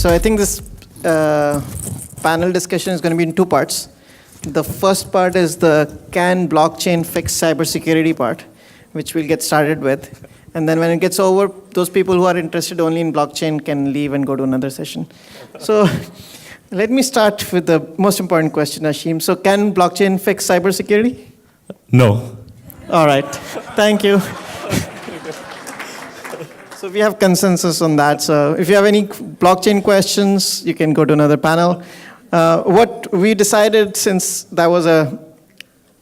So I think this panel discussion is going to be in two parts. The first part is the can blockchain fix cybersecurity part, which we'll get started with. And then when it gets over, those people who are interested only in blockchain can leave and go to another session. So let me start with the most important question, Asheem. So can blockchain fix cybersecurity? No. All right. Thank you. So we have consensus on that. So if you have any blockchain questions, you can go to another panel. What we decided, since there was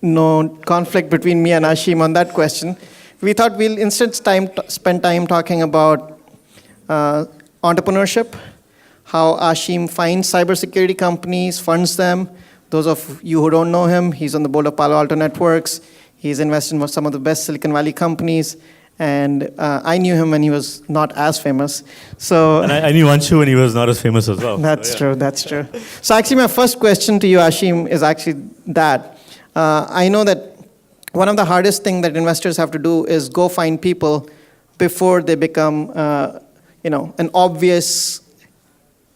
no conflict between me and Asheem on that question, we thought we'll instead spend time talking about entrepreneurship, how Asheem finds cybersecurity companies, funds them. Those of you who don't know him, he's on the board of Palo Alto Networks. He's invested in some of the best Silicon Valley companies. And I knew him when he was not as famous. So and I knew Anshu when he was not as famous as well. That's true, that's true. So actually my first question to you, Asheem, is actually that. I know that one of the hardest things that investors have to do is go find people before they become an obvious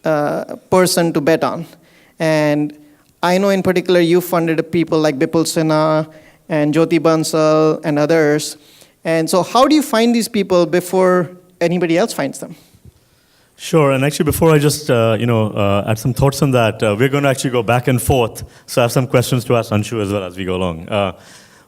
person to bet on. And I know in particular you funded people like Bipul Sinha and Jyoti Bansal and others. And so how do you find these people before anybody else finds them? Sure, and actually before I just add some thoughts on that, we're going to actually go back and forth. So I have some questions to ask Anshu as well as we go along.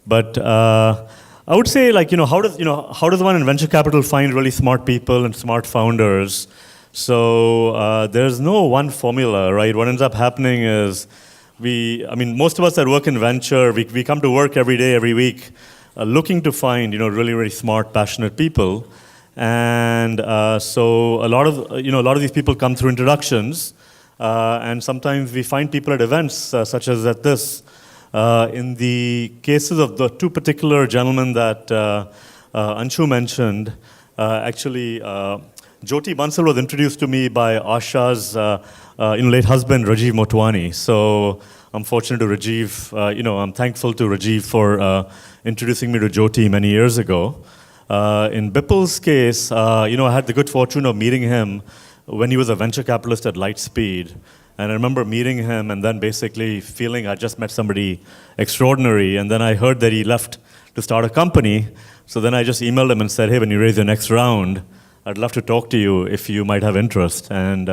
But I would say, how does one in venture capital find really smart people and smart founders? So there's no one formula, right? What ends up happening is most of us that work in venture, we come to work every day, every week, looking to find, really, really smart, passionate people, and so a lot of these people come through introductions, and sometimes we find people at events such as at this. In the cases of the two particular gentlemen that Anshu mentioned, actually, Jyoti Bansal was introduced to me by Asha's late husband, Rajiv Motwani. So I'm fortunate to Rajiv, I'm thankful to Rajiv for introducing me to Jyoti many years ago. In Bipul's case, I had the good fortune of meeting him when he was a venture capitalist at Lightspeed. And I remember meeting him and then basically feeling I just met somebody extraordinary. And then I heard that he left to start a company. So then I just emailed him and said, hey, when you raise your next round, I'd love to talk to you if you might have interest. And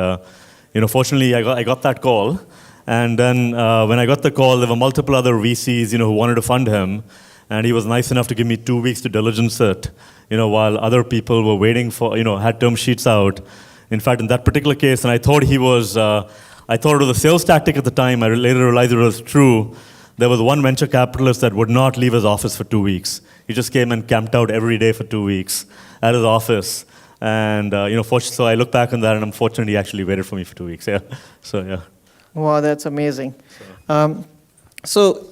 fortunately, I got that call. And then when I got the call, there were multiple other VCs, who wanted to fund him. And he was nice enough to give me 2 weeks to diligence it, while other people were waiting for, had term sheets out. In fact, in that particular case, and I thought it was a sales tactic at the time. I later realized it was true. There was one venture capitalist that would not leave his office for 2 weeks. He just came and camped out every day for 2 weeks at his office. And, so I look back on that, and I'm fortunate he actually waited for me for 2 weeks. Yeah. So, yeah. Wow, that's amazing. So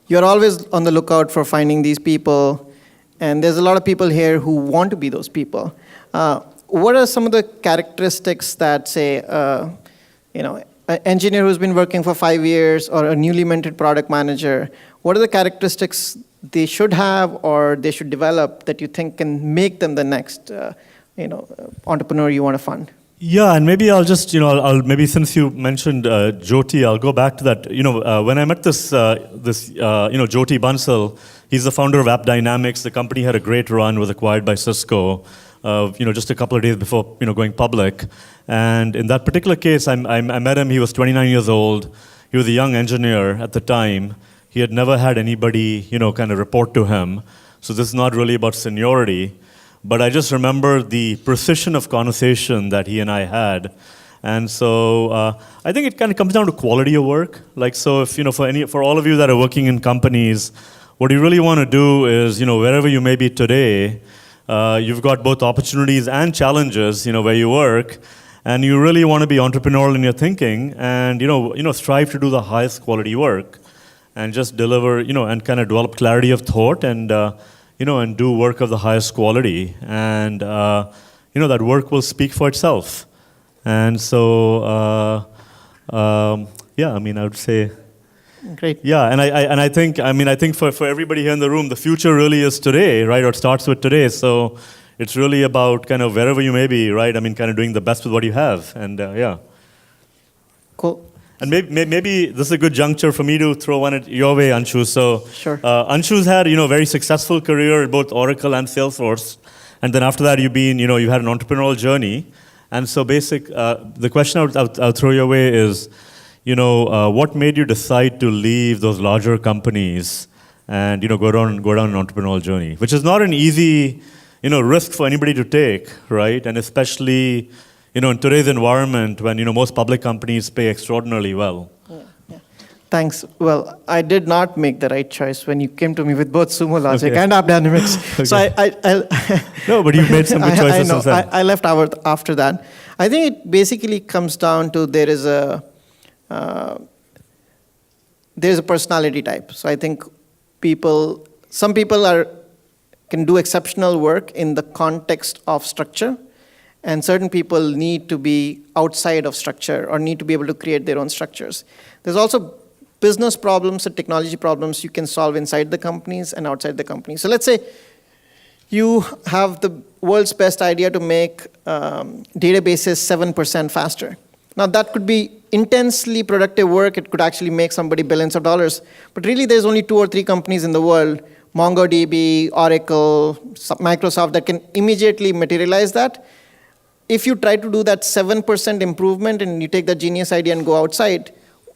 you're always on the lookout for finding these people, and there's a lot of people here who want to be those people. What are some of the characteristics that, say, an engineer who's been working for 5 years or a newly minted product manager, what are the characteristics they should have or they should develop that you think can make them the next entrepreneur you want to fund? Yeah, and maybe I'll just, maybe since you mentioned Jyoti, I'll go back to that. When I met this Jyoti Bansal, he's the founder of AppDynamics. The company had a great run, was acquired by Cisco, just a couple of days before, going public. And in that particular case, I met him. He was 29 years old. He was a young engineer at the time. He had never had anybody, kind of report to him. So this is not really about seniority. But I just remember the precision of conversation that he and I had. And so I think it kind of comes down to quality of work. So if, for all of you that are working in companies, what you really want to do is, wherever you may be today, you've got both opportunities and challenges, where you work. And you really want to be entrepreneurial in your thinking and, strive to do the highest quality work and just deliver, and kind of develop clarity of thought and, and do work of the highest quality. And, that work will speak for itself. And so, I would say... Great. Yeah, and I think for everybody here in the room, the future really is today, right? Or it starts with today. So, it's really about kind of wherever you may be, right? I mean, kind of doing the best with what you have, and yeah. Cool. And maybe this is a good juncture for me to throw one at your way, Anshu. So, Sure. Anshu's had a very successful career at both Oracle and Salesforce, and then after that, you had an entrepreneurial journey. And so, the question I'll throw your way is, what made you decide to leave those larger companies and go down an entrepreneurial journey, which is not an easy risk for anybody to take, right? And especially in today's environment when most public companies pay extraordinarily well. Yeah. Thanks. Well, I did not make the right choice when you came to me with both sumo logic Okay. and AppDynamics. Okay. So No, but you've made some good choices I know. since then. I left after that. I think it basically comes down to there's a personality type. So I think some people can do exceptional work in the context of structure, and certain people need to be outside of structure or need to be able to create their own structures. There's also business problems and technology problems you can solve inside the companies and outside the company. So let's say you have the world's best idea to make databases 7% faster. Now that could be intensely productive work. It could actually make somebody billions of dollars. But really there's only 2 or 3 companies in the world, MongoDB, Oracle, Microsoft, that can immediately materialize that. If you try to do that 7% improvement and you take that genius idea and go outside,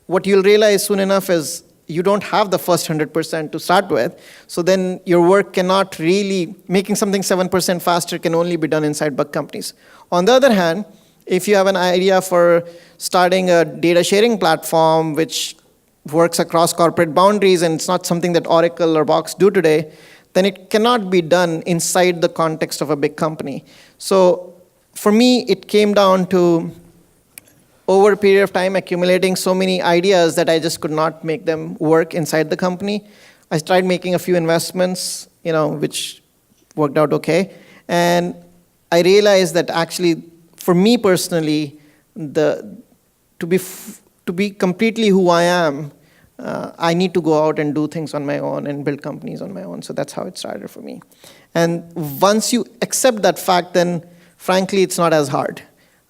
what you'll realize soon enough is you don't have the first 100% to start with. So then your work cannot really, making something 7% faster can only be done inside big companies. On the other hand, if you have an idea for starting a data sharing platform which works across corporate boundaries and it's not something that Oracle or Box do today, then it cannot be done inside the context of a big company. So for me, it came down to, over a period of time, accumulating so many ideas that I just could not make them work inside the company. I tried making a few investments, which worked out okay. And I realized that actually, for me personally, to be completely who I am, I need to go out and do things on my own and build companies on my own. So that's how it started for me. And once you accept that fact, then frankly, it's not as hard.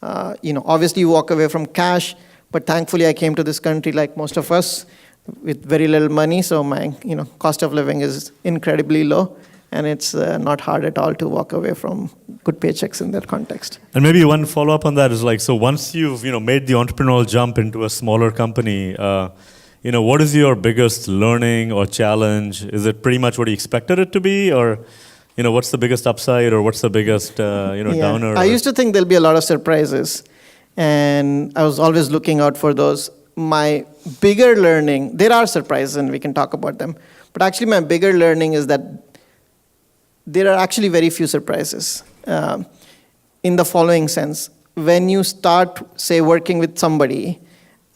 Obviously you walk away from cash, but thankfully I came to this country like most of us with very little money, so my cost of living is incredibly low, and it's not hard at all to walk away from good paychecks in that context. And maybe one follow-up on that is so once you've made the entrepreneurial jump into a smaller company, what is your biggest learning or challenge? Is it pretty much what you expected it to be, or what's the biggest upside, or what's the biggest downer? I used to think there'll be a lot of surprises, and I was always looking out for those. My bigger learning, there are surprises and we can talk about them, but actually my bigger learning is that there are actually very few surprises in the following sense. When you start, say, working with somebody,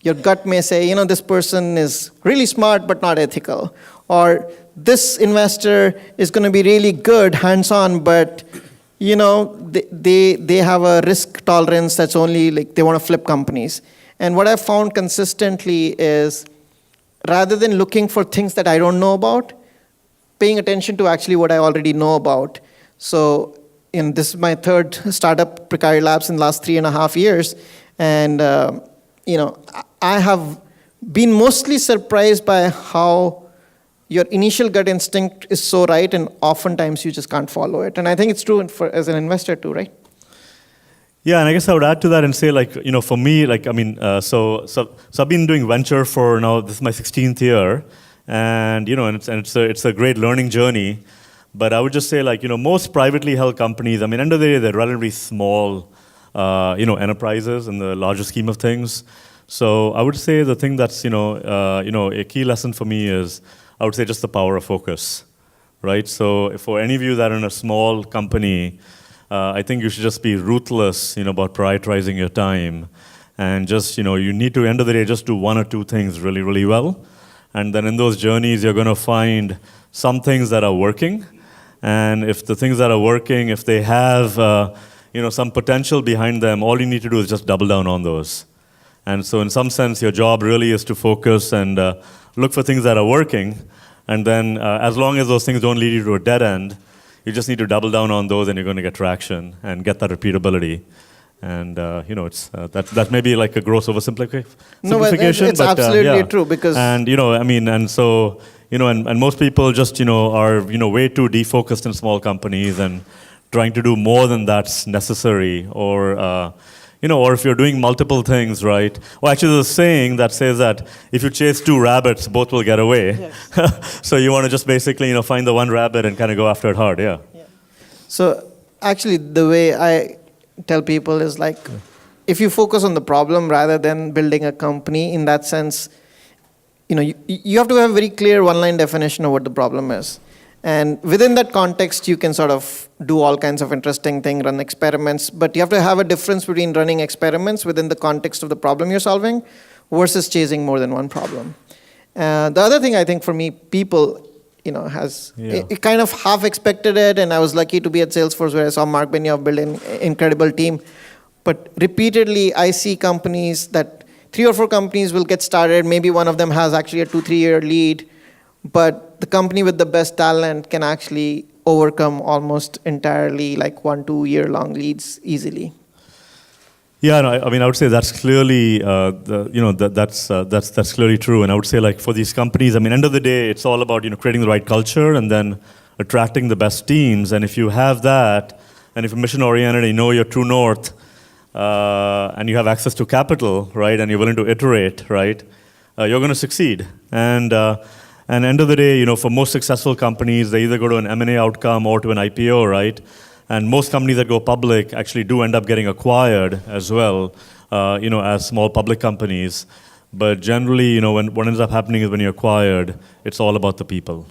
your gut may say, this person is really smart but not ethical, or this investor is going to be really good, hands-on, but they have a risk tolerance that's only they want to flip companies. And what I've found consistently is, rather than looking for things that I don't know about, paying attention to actually what I already know about. So this is my third startup, Prekari Labs, in the last 3.5 years. And I have been mostly surprised by how your initial gut instinct is so right, and oftentimes you just can't follow it. And I think it's true as an investor too, right? Yeah, and I guess I would add to that and say, for me, so I've been doing venture for now, this is my 16th year, and it's a great learning journey. But I would just say, most privately held companies, end of the day, they're relatively small, enterprises in the larger scheme of things. So I would say the thing that's, a key lesson for me is, I would say just the power of focus, right? So for any of you that are in a small company, I think you should just be ruthless, about prioritizing your time. And just, you need to, end of the day, just do 1 or 2 things really, really well. And then in those journeys, you're going to find some things that are working. And if the things that are working, if they have, some potential behind them, all you need to do is just double down on those. And so in some sense, your job really is to focus and look for things that are working. And then as long as those things don't lead you to a dead end, You just need to double down on those, and you're going to get traction and get that repeatability. And it's that may be like a gross oversimplification. No, but it's absolutely true because. And and so and most people just are way too defocused in small companies and trying to do more than that's necessary, or or if you're doing multiple things, right? Well, actually, there's a saying that says that if you chase two rabbits, both will get away. Yes. So you want to just basically find the one rabbit and kind of go after it hard, yeah. So actually, the way I tell people is like, if you focus on the problem rather than building a company, in that sense, you have to have a very clear one-line definition of what the problem is. And within that context, you can sort of do all kinds of interesting things, run experiments, but you have to have a difference between running experiments within the context of the problem you're solving versus chasing more than one problem. The other thing I think for me, people, it kind of half expected it, and I was lucky to be at Salesforce where I saw Mark Benioff build an incredible team. But repeatedly, I see companies that 3 or 4 companies will get started. Maybe one of them has actually a 2-3 year lead, but the company with the best talent can actually overcome almost entirely like 1-2 year long leads easily. Yeah, no, I would say that's clearly that's clearly true. And I would say like for these companies, end of the day, it's all about creating the right culture and then attracting the best teams. And if you have that, and if you're mission oriented, and you know your true north, and you have access to capital, right, and you're willing to iterate, right, you're going to succeed. And end of the day, for most successful companies, they either go to an M&A outcome or to an IPO, right? And most companies that go public actually do end up getting acquired as well, as small public companies. But generally, when what ends up happening is when you're acquired, it's all about the people,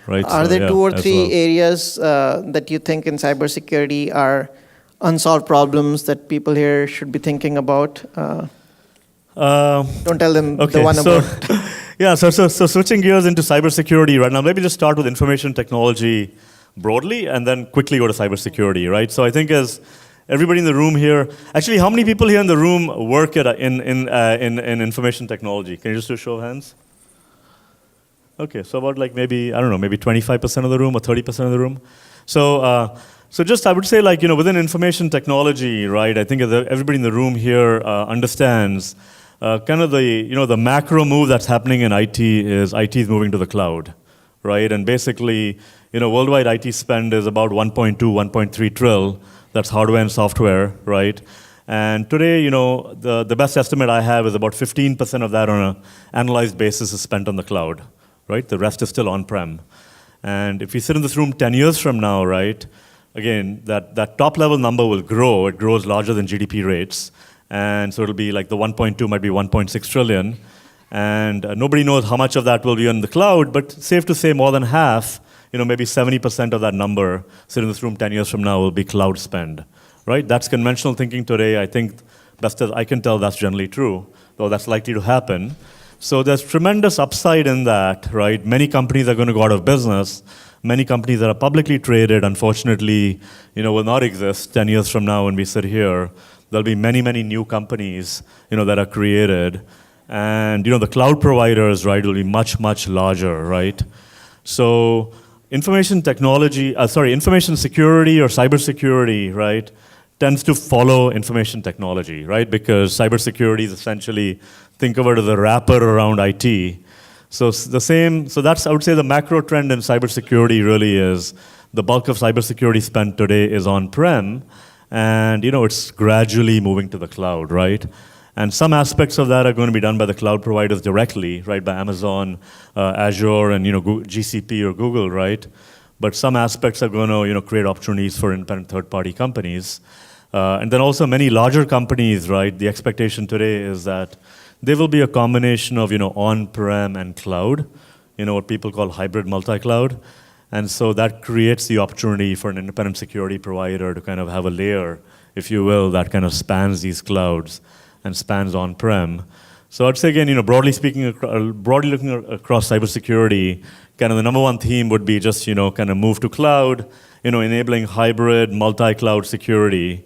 right? Are there 2 or 3 areas that you think in cybersecurity are unsolved problems that people here should be thinking about? Don't tell them the one about... Yeah, so switching gears into cybersecurity right now, maybe just start with information technology broadly and then quickly go to cybersecurity, right? So I think as everybody in the room here, actually, how many people here in the room work in information technology? Can you just do a show of hands? Okay, so about like maybe 25% of the room or 30% of the room. So just I would say like, within information technology, right, I think everybody in the room here understands kind of the macro move that's happening in IT is moving to the cloud, right? And basically, worldwide IT spend is about 1.2, 1.3 trill. That's hardware and software, right? And today, the best estimate I have is about 15% of that on an analyzed basis is spent on the cloud, right? The rest is still on-prem. And if we sit in this room 10 years from now, right, again, that top level number will grow. It grows larger than GDP rates. And so it'll be like the 1.2 might be 1.6 trillion. And nobody knows how much of that will be on the cloud, but safe to say more than half, maybe 70% of that number sitting in this room 10 years from now will be cloud spend, right? That's conventional thinking today. I think, best as I can tell, that's generally true, though that's likely to happen. So there's tremendous upside in that, right? Many companies are going to go out of business. Many companies that are publicly traded, unfortunately, will not exist 10 years from now when we sit here. There'll be many, many new companies, that are created. And, the cloud providers, right, will be much, much larger, right? So information security or cybersecurity, right, tends to follow information technology, right? Because cybersecurity is essentially, think of it as a wrapper around IT. So that's, I would say, the macro trend in cybersecurity really is the bulk of cybersecurity spent today is on-prem, and it's gradually moving to the cloud, right? And some aspects of that are going to be done by the cloud providers directly, right, by Amazon, Azure, and GCP or Google, right? But some aspects are going to create opportunities for independent third-party companies, and then also many larger companies, right? The expectation today is that there will be a combination of on-prem and cloud, what people call hybrid multi-cloud. And so that creates the opportunity for an independent security provider to kind of have a layer, if you will, that kind of spans these clouds and spans on-prem. So I'd say again, broadly speaking, broadly looking across cybersecurity, kind of the number one theme would be just, kind of move to cloud, enabling hybrid multi-cloud security.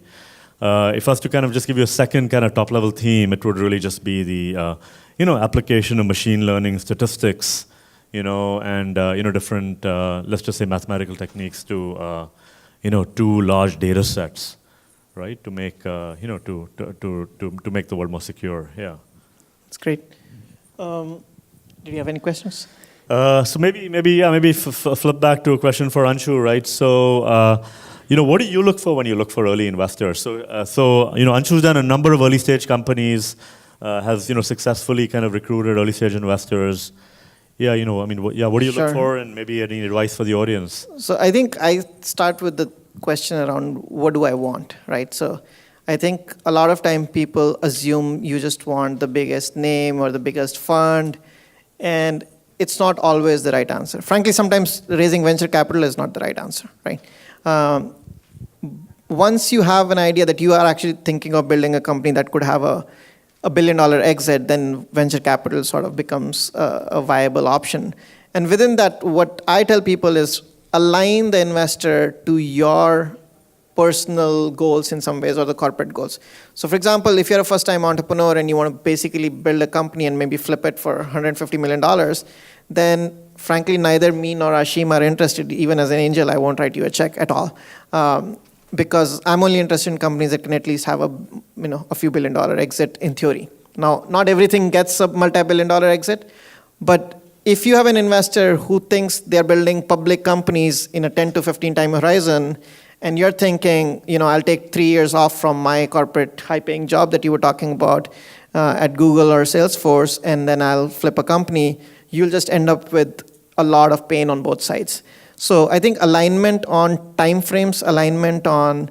If I was to kind of just give you a second kind of top-level theme, it would really just be the, application of machine learning statistics, and different, let's just say, mathematical techniques to, two large data sets, right? To make, to make the world more secure. Yeah. That's great. Do you have any questions? So maybe flip back to a question for Anshu, right? So, what do you look for when you look for early investors? So, Anshu's done a number of early stage companies, has, successfully kind of recruited early stage investors. Yeah, what do you look for, and maybe any advice for the audience? So I think I start with the question around what do I want, right? So I think a lot of time people assume you just want the biggest name or the biggest fund, and it's not always the right answer. Frankly, sometimes raising venture capital is not the right answer, right? Once you have an idea that you are actually thinking of building a company that could have a $1 billion exit, then venture capital sort of becomes a viable option. And within that, what I tell people is align the investor to your personal goals in some ways, or the corporate goals. So for example, if you're a first-time entrepreneur and you want to basically build a company and maybe flip it for $150 million, then frankly, neither me nor Asheem are interested. Even as an angel, I won't write you a check at all. Because I'm only interested in companies that can at least have a few $1 billion exit in theory. Now, not everything gets a multi-billion dollar exit, but if you have an investor who thinks they're building public companies in a 10 to 15 time horizon, and you're thinking, I'll take 3 years off from my corporate high-paying job that you were talking about at Google or Salesforce, and then I'll flip a company, you'll just end up with a lot of pain on both sides. So I think alignment on timeframes, alignment on,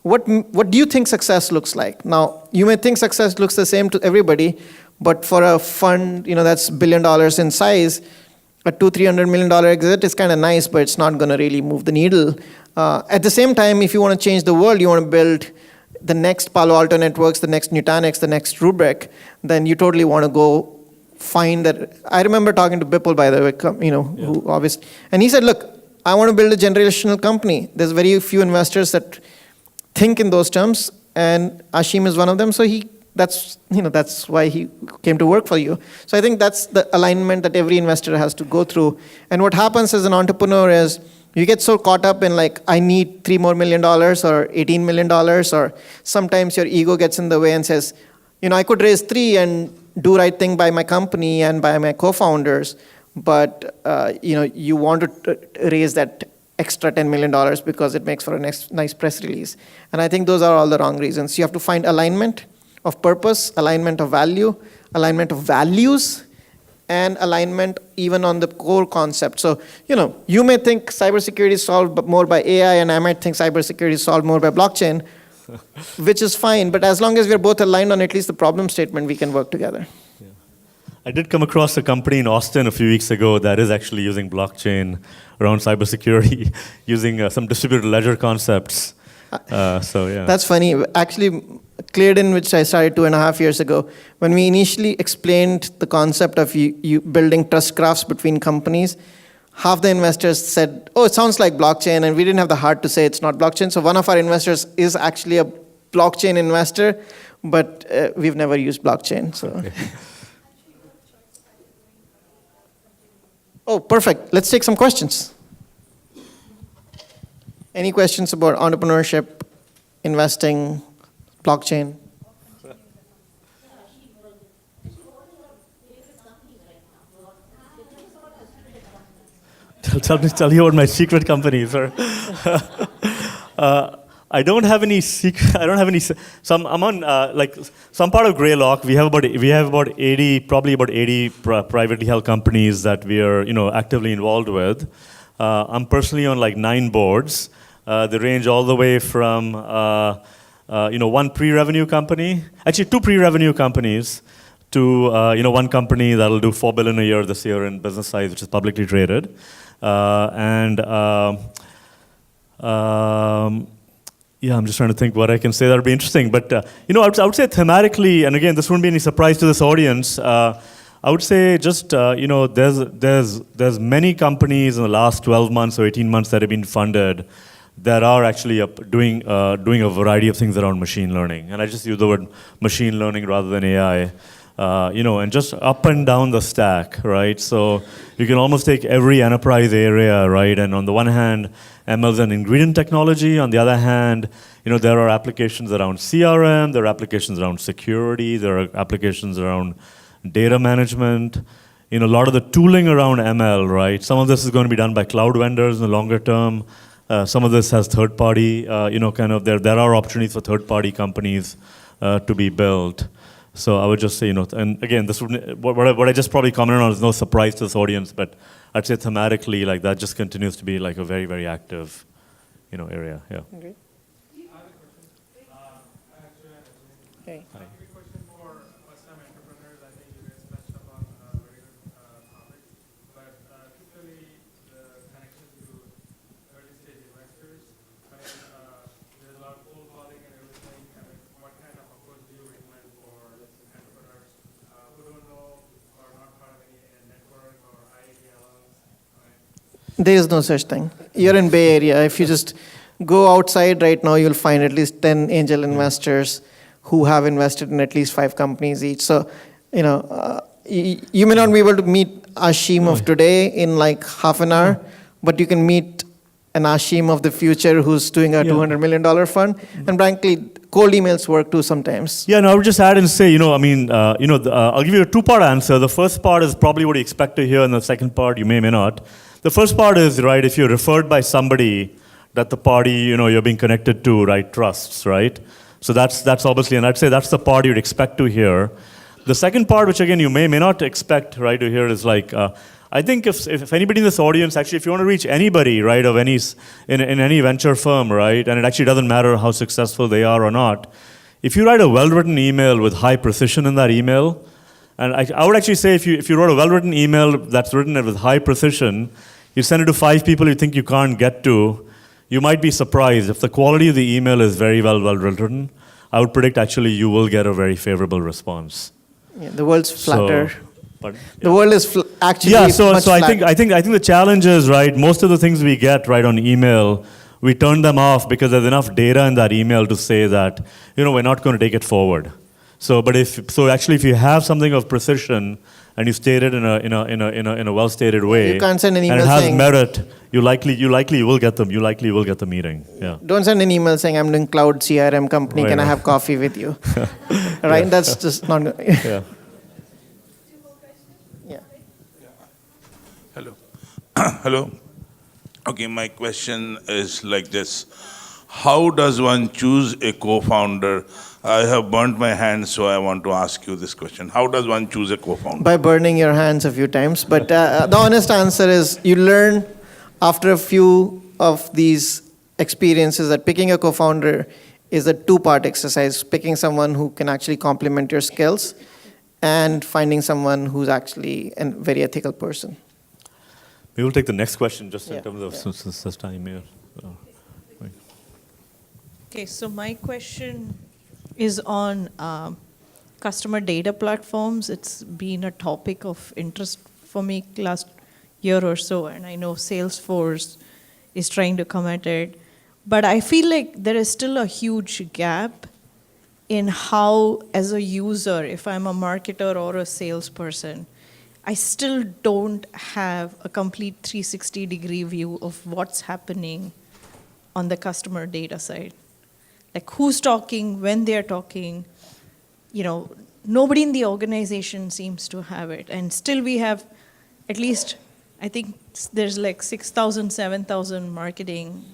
what do you think success looks like? Now, you may think success looks the same to everybody, but for a fund, that's $1 billion in size, a $200-300 million exit is kind of nice, but it's not going to really move the needle. At the same time, if you want to change the world, you want to build the next Palo Alto Networks, the next Nutanix, the next Rubrik, then you totally want to go find that. I remember talking to Bipul, by the way, who obviously, and he said, look, I want to build a generational company. There's very few investors that think in those terms, and Asheem is one of them. So that's why he came to work for you. So I think that's the alignment that every investor has to go through. And what happens as an entrepreneur is you get so caught up in I need $3 more million or $18 million, or sometimes your ego gets in the way and says, I could raise 3 and do right thing by my company and by my co-founders, but you want to raise that extra $10 million because it makes for a nice press release. And I think those are all the wrong reasons. You have to find alignment of purpose, alignment of value, alignment of values, and alignment even on the core concept. So, you may think cybersecurity is solved more by AI, and I might think cybersecurity is solved more by blockchain, which is fine, but as long as we're both aligned on at least the problem statement, we can work together. Yeah. I did come across a company in Austin a few weeks ago that is actually using blockchain around cybersecurity, using some distributed ledger concepts. So yeah. That's funny. Actually, Cleared, which I started 2.5 years ago, when we initially explained the concept of you building trust graphs between companies, half the investors said, oh, it sounds like blockchain, and we didn't have the heart to say it's not blockchain. So one of our investors is actually a blockchain investor, but we've never used blockchain. So. Okay. Oh, perfect. Let's take some questions. Any questions about entrepreneurship, investing, blockchain? Tell you about my secret company, sir. I don't have any secret. I don't have any. I'm on some part of Graylock. We have about 80, probably about 80 privately held companies that we are actively involved with. I'm personally on 9 boards. They range all the way from one pre-revenue company, actually 2 pre-revenue companies, to one company that'll do $4 billion a year this year in business size, which is publicly traded. Yeah, I'm just trying to think what I can say that would be interesting. But I would say thematically, and again, this wouldn't be any surprise to this audience. I would say just there's many companies in the last 12 months or 18 months that have been funded that are actually doing a variety of things around machine learning. And I just use the word machine learning rather than AI. and just up and down the stack, right? So you can almost take every enterprise area, right? And on the one hand, ML is an ingredient technology. On the other hand, there are applications around CRM, there are applications around security, there are applications around data management. A lot of the tooling around ML, right? Some of this is going to be done by cloud vendors in the longer term. Some of this has third-party, there are opportunities for third-party companies to be built. So I would just say, and again, what I just probably commented on is no surprise to this audience, but I'd say thematically, like that just continues to be like a very, very active, area. Yeah. Okay. Okay. Hi. Question for first-time entrepreneurs. I think you guys touched upon a very good topic, but typically the connection to early-stage investors. There's a lot of cold calling and everything. What kind of approach do you recommend for entrepreneurs who don't know or not part of any network or IATLs? There is no such thing. You're in Bay Area. If you just go outside right now, you'll find at least 10 angel investors who have invested in at least 5 companies each. So, you may not be able to meet Asheem of today in like half an hour, but you can meet an Asheem of the future who's doing a $200 million fund. And frankly, cold emails work too sometimes. Yeah, no, I would just add and say, I'll give you a 2-part answer. The first part is probably what you expect to hear, and the second part you may not. The first part is, right, if you're referred by somebody that the party, you're being connected to, right, trusts, right? So that's obviously, and I'd say that's the part you'd expect to hear. The second part, which again you may not expect, right, to hear is like, I think if anybody in this audience, actually, if you want to reach anybody, right, of any in any venture firm, right, and it actually doesn't matter how successful they are or not, if you write a well-written email with high precision in that email, and I would actually say if you wrote a well-written email that's written with high precision, you send it to 5 people you think you can't get to, you might be surprised. If the quality of the email is very well written, I would predict actually you will get a very favorable response. Yeah, the world's flatter. The world is actually much flat. I think the challenge is, right, most of the things we get right on email, we turn them off because there's enough data in that email to say that we're not going to take it forward. So, if you have something of precision and you state it in a well stated way, you can't send an email and it has saying, merit, you likely will get them. You likely will get the meeting. Yeah. Don't send an email saying I'm doing cloud CRM company. Can I have coffee with you? Right? That's just not. Yeah. Yeah. Hello. Hello. Okay, my question is like this. How does one choose a co-founder? I have burnt my hands, so I want to ask you this question. How does one choose a co-founder? By burning your hands a few times. But the honest answer is you learn after a few of these experiences that picking a co-founder is a 2-part exercise. Picking someone who can actually complement your skills and finding someone who's actually a very ethical person. We will take the next question just in terms of since this time here. Okay, so my question is on customer data platforms. It's been a topic of interest for me last year or so, and I know Salesforce is trying to come at it. But I feel like there is still a huge gap in how, as a user, if I'm a marketer or a salesperson, I still don't have a complete 360-degree view of what's happening on the customer data side. Like who's talking, when they're talking, nobody in the organization seems to have it. And still we have at least, I think there's like 6,000, 7,000 marketing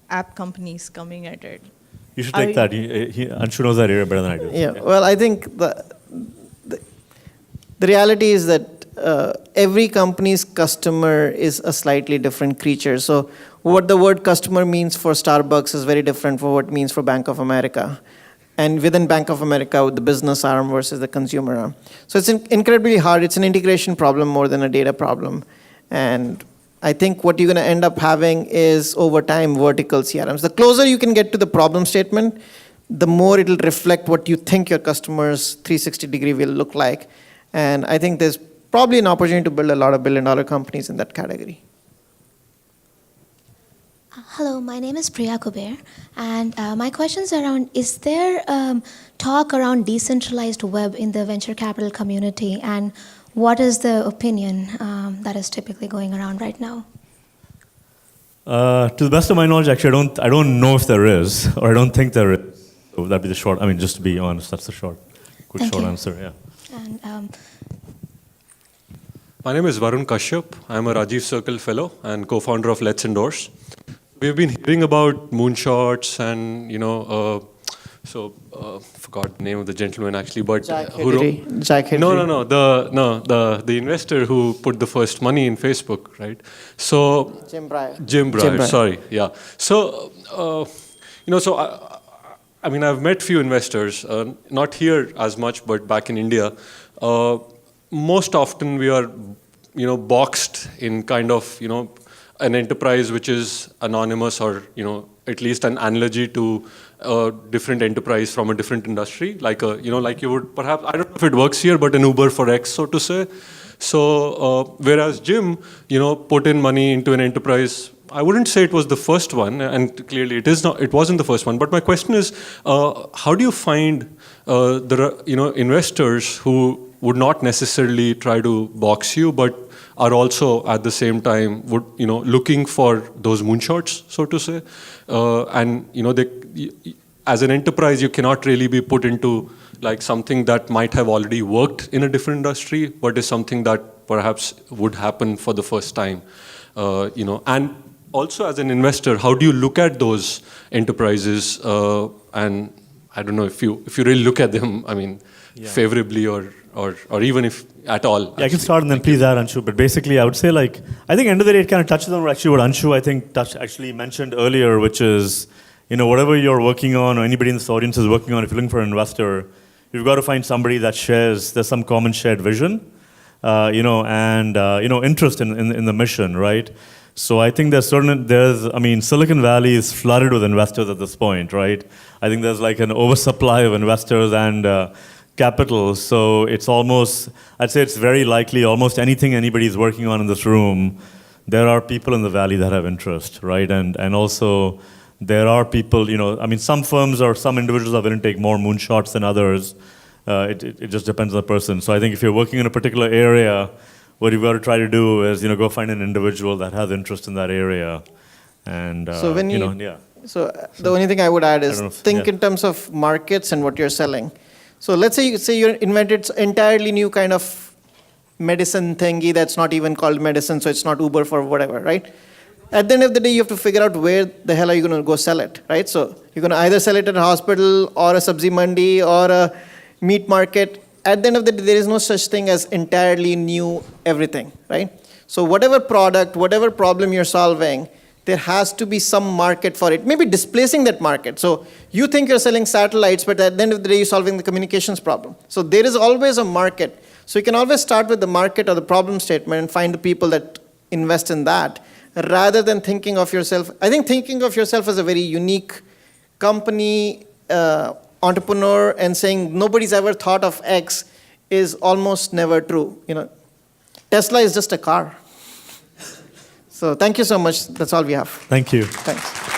app companies coming at it. You should take that. Anshu knows that area better than I do. Yeah, well, I think the reality is that every company's customer is a slightly different creature. So what the word customer means for Starbucks is very different from what it means for Bank of America. And within Bank of America, with the business arm versus the consumer arm. So it's incredibly hard. It's an integration problem more than a data problem. And I think what you're going to end up having is, over time, vertical CRMs. The closer you can get to the problem statement, the more it'll reflect what you think your customer's 360-degree will look like. And I think there's probably an opportunity to build a lot of billion-dollar companies in that category. Hello, my name is Priya Kuber, and my question is around, is there talk around decentralized web in the venture capital community, and what is the opinion that is typically going around right now? To the best of my knowledge, actually, I don't know if there is, or I don't think there is. So that'd be the short. I mean, just to be honest, that's the short Thank you. answer. Yeah. And My name is Varun Kashyap. I'm a Rajiv Circle Fellow and co-founder of Let's Endorse. We've been hearing about moonshots and, forgot the name of the gentleman actually, but Jack who wrote- Henry. Jack Henry. the investor who put the first money in Facebook, right? So Jim Breyer. Jim Breyer, sorry, yeah. So, I mean, I've met few investors, not here as much, but back in India. Most often we are, boxed in kind of, an enterprise which is anonymous or, at least an analogy to a different enterprise from a different industry, like you would perhaps, I don't know if it works here, but an Uber for X, so to say. So, whereas Jim, put in money into an enterprise, I wouldn't say it was the first one, and clearly it wasn't the first one. But my question is, how do you find investors who would not necessarily try to box you, but are also at the same time looking for those moonshots, so to say, as an enterprise, you cannot really be put into like something that might have already worked in a different industry, but is something that perhaps would happen for the first time, and also as an investor, how do you look at those enterprises? And I don't know if you really look at them, I mean, favorably or even if at all. Yeah, I can start and then please add, Anshu. But basically, I would say, I think end of the day, it kind of touches on actually what Anshu, I think, actually mentioned earlier, which is, whatever you're working on or anybody in this audience is working on, if you're looking for an investor, you've got to find somebody that there's some common shared vision, and interest in the mission, right? So I think Silicon Valley is flooded with investors at this point, right? I think there's like an oversupply of investors and capital. So it's I'd say it's very likely almost anything anybody's working on in this room, there are people in the Valley that have interest, right? And also there are people, some firms or some individuals are willing to take more moonshots than others. It just depends on the person. So I think if you're working in a particular area, what you've got to try to do is, go find an individual that has interest in that area. And, So when yeah. So the only thing I would add is think yeah. in terms of markets and what you're selling. So let's say you invented entirely new kind of medicine thingy that's not even called medicine, so it's not Uber for whatever, right? At the end of the day, you have to figure out where the hell are you going to go sell it, right? So you're going to either sell it at a hospital or a sabzi mandi or a meat market. At the end of the day, there is no such thing as entirely new everything, right? So whatever product, whatever problem you're solving, there has to be some market for it, maybe displacing that market. So you think you're selling satellites, but at the end of the day, you're solving the communications problem. So there is always a market. So you can always start with the market or the problem statement and find the people that invest in that, rather than thinking of yourself. I think thinking of yourself as a very unique company, entrepreneur, and saying nobody's ever thought of X is almost never true. Tesla is just a car. So thank you so much. That's all we have. Thank you. Thanks.